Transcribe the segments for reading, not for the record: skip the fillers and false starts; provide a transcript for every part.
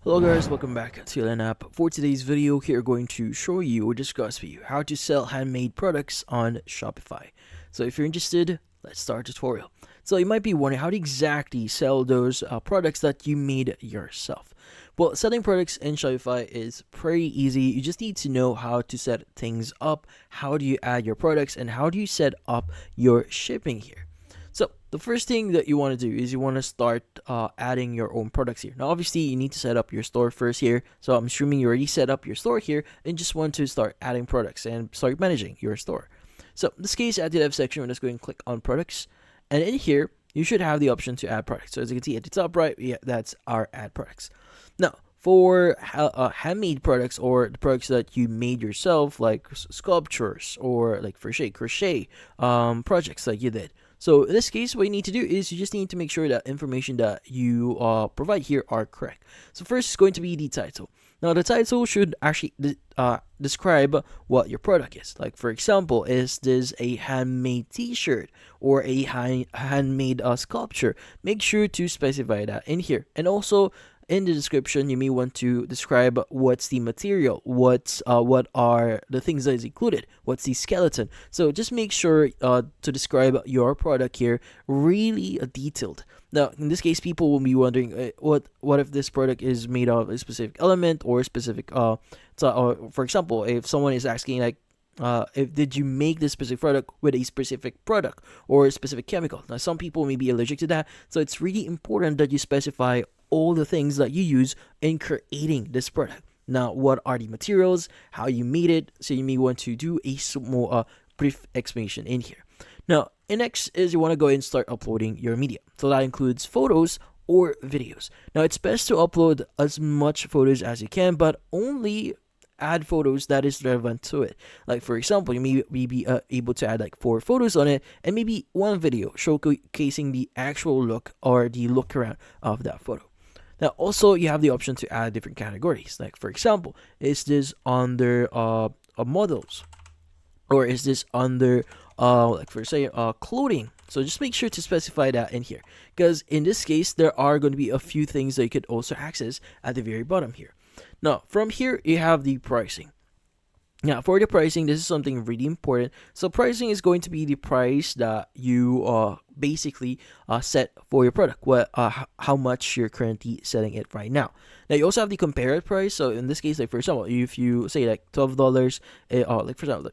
Hello guys, welcome back to Land App. For today's video, here we're going to show you or discuss with you how to sell handmade products on Shopify. So if you're interested, let's start the tutorial. So you might be wondering how to exactly sell those products that you made yourself. Well, selling products in Shopify is pretty easy. You just need to know how to set things up, how do you add your products, and how do you set up your shipping here. So the first thing that you want to do is you want to start adding your own products here. Now, obviously, you need to set up your store first here. So I'm assuming you already set up your store here and just want to start adding products and start managing your store. So in this case, at the left section, we're just going to click on products. And in here, you should have the option to add products. So as you can see at the top right, that's our add products. Now, for handmade products or the products that you made yourself, like sculptures or like crochet projects like you did. So in this case, what you need to do is you just need to make sure that information that you provide here are correct. So first is going to be the title. Now the title should actually describe what your product is. Like for example, is this a handmade t-shirt or a handmade sculpture? Make sure to specify that in here. And also in the description, you may want to describe what's the material, what are the things that is included, what's the skeleton. So just make sure to describe your product here really detailed. Now, in this case, people will be wondering, what if this product is made of a specific element or a specific for example, if someone is asking like, if did you make this specific product with a specific product or a specific chemical? Now, some people may be allergic to that, so it's really important that you specify all the things that you use in creating this product. Now, what are the materials, how you made it? So you may want to do a small brief explanation in here. Now, and next is you want to go ahead and start uploading your media. So that includes photos or videos. Now, it's best to upload as much photos as you can, but only add photos that is relevant to it. Like for example, you may be able to add like 4 photos on it and maybe 1 video showcasing the actual look or the look around of that photo. Now also you have the option to add different categories. Like for example, is this under models, or is this under like for say clothing? So just make sure to specify that in here, because in this case there are going to be a few things that you could also access at the very bottom here. Now, from here, you have the pricing. Now, for the pricing, this is something really important. So, pricing is going to be the price that you basically set for your product. How much you're currently setting it right now. Now, you also have the comparative price. So, in this case, like for example, if you say like $12, like for example,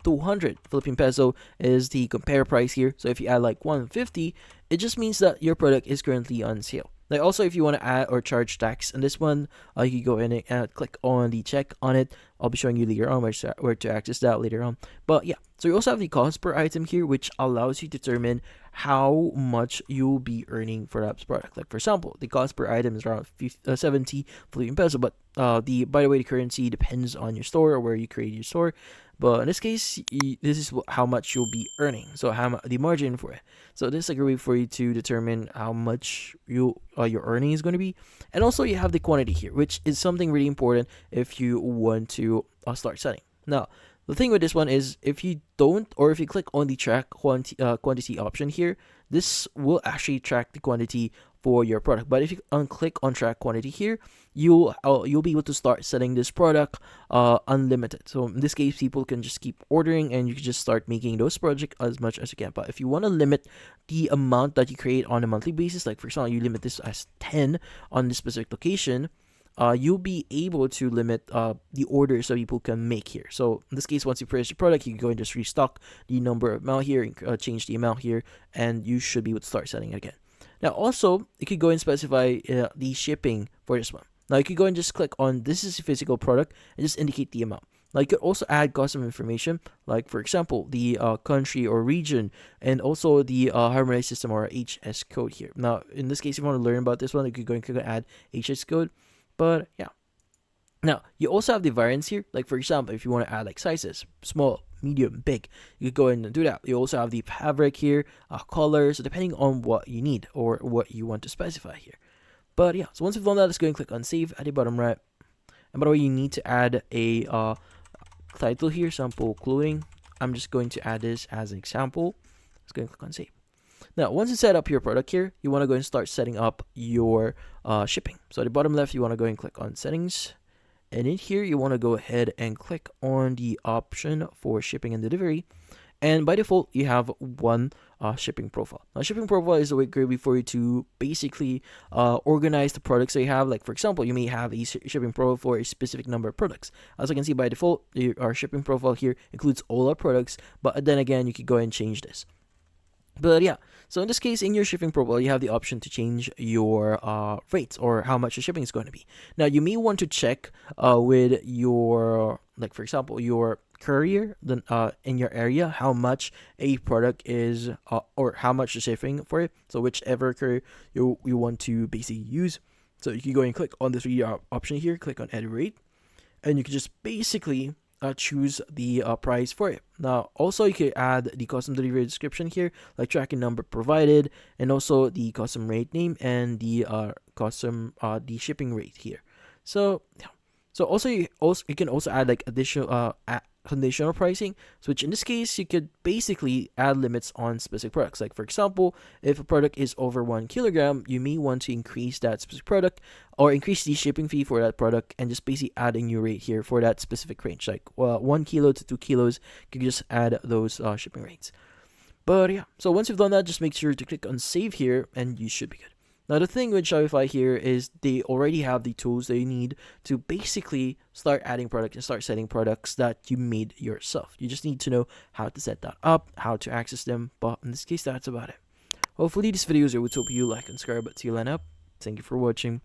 200 Philippine peso is the compare price here. So if you add like 150, it just means that your product is currently on sale. Like also, if you want to add or charge tax on this one, you can go in and click on the check on it. I'll be showing you later on where to access that later on. But yeah, so you also have the cost per item here, which allows you to determine how much you'll be earning for that product. Like for example, the cost per item is around 70 Philippine peso, but by the way, the currency depends on your store or where you create your store. But in this case, this is how much you'll be earning. So the margin for it. So this is a great way for you to determine how much your earning is going to be. And also you have the quantity here, which is something really important if you want to start selling. Now, the thing with this one is if you don't, or if you click on the track quantity option here, this will actually track the quantity for your product. But if you unclick on track quantity here, you'll be able to start selling this product unlimited. So in this case, people can just keep ordering and you can just start making those projects as much as you can. But if you want to limit the amount that you create on a monthly basis, like for example, you limit this as 10 on this specific location, you'll be able to limit the orders that people can make here. So in this case, once you purchase the product, you can go and just restock the number of amount here and change the amount here, and you should be able to start selling again. Now also, you could go and specify the shipping for this one. Now you could go and just click on this is a physical product and just indicate the amount. Now you could also add custom information, like for example, the country or region, and also the harmonized system or HS code here. Now in this case, if you want to learn about this one, you could go and click on add HS code. But yeah. Now, you also have the variants here. Like, for example, if you want to add like sizes, small, medium, big, you could go ahead and do that. You also have the fabric here, colors, depending on what you need or what you want to specify here. But yeah, so once you've done that, let's go and click on save at the bottom right. And by the way, you need to add a title here, sample clothing. I'm just going to add this as an example. Let's go and click on save. Now, once you set up your product here, you want to go and start setting up your shipping. So at the bottom left, you want to go and click on settings. And in here, you want to go ahead and click on the option for shipping and delivery. And by default, you have one shipping profile. Now, shipping profile is a way great for you to basically organize the products that you have. Like, for example, you may have a shipping profile for a specific number of products. As you can see, by default, our shipping profile here includes all our products. But then again, you could go and change this. But yeah, so in this case, in your shipping profile, you have the option to change your rates or how much your shipping is going to be. Now, you may want to check with your, like for example, your courier then in your area, how much a product is or how much the shipping for it. So whichever courier you want to basically use. So you can go and click on the 3 option here, click on edit rate, and you can just basically choose the price for it. Now, also you can add the custom delivery description here, like tracking number provided, and also the custom rate name and the the shipping rate here. So yeah. So also you can also add like additional conditional pricing, which in this case you could basically add limits on specific products. Like for example, if a product is over 1 kilogram, you may want to increase that specific product or increase the shipping fee for that product and just basically add a new rate here for that specific range. Like 1 kilo to 2 kilos, you can just add those shipping rates. But yeah, so once you've done that, just make sure to click on save here and you should be good. Now, the thing with Shopify here is they already have the tools that you need to basically start adding products and start setting products that you made yourself. You just need to know how to set that up, how to access them. But in this case, that's about it. Hopefully, this video is able to help you like and subscribe to line up. Thank you for watching.